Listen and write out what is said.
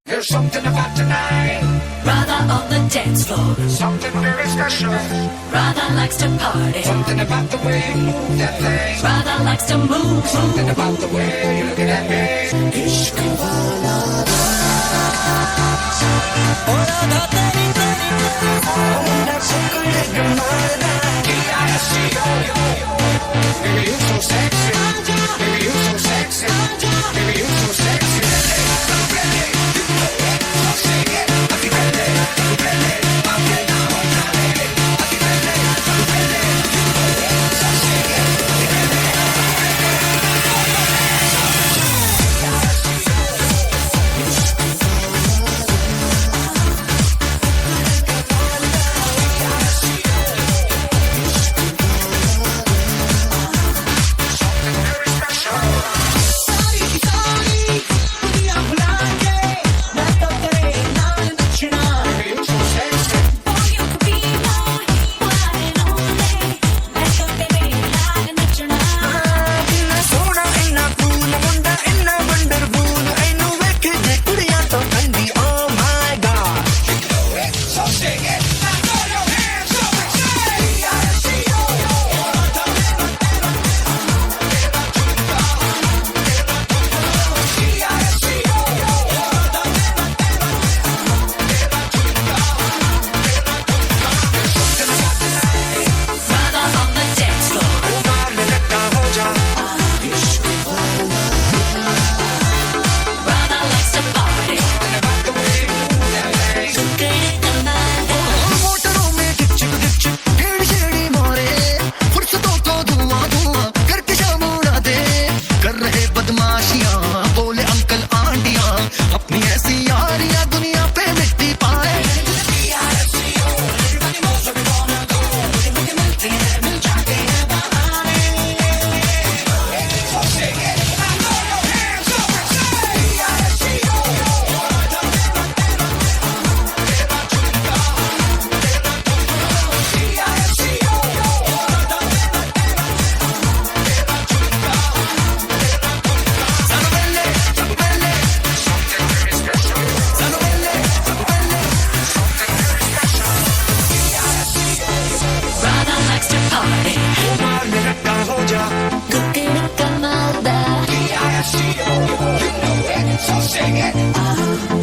There's something about tonight. Radha on the dance floor. Something very special. Radha likes to party. Something about the way you move that thing. Radha likes to move. Something about the way you look at me. Ishq wala Baby, you so sexy. Baby, you so sexy. Baby, you so sexy. So sing it.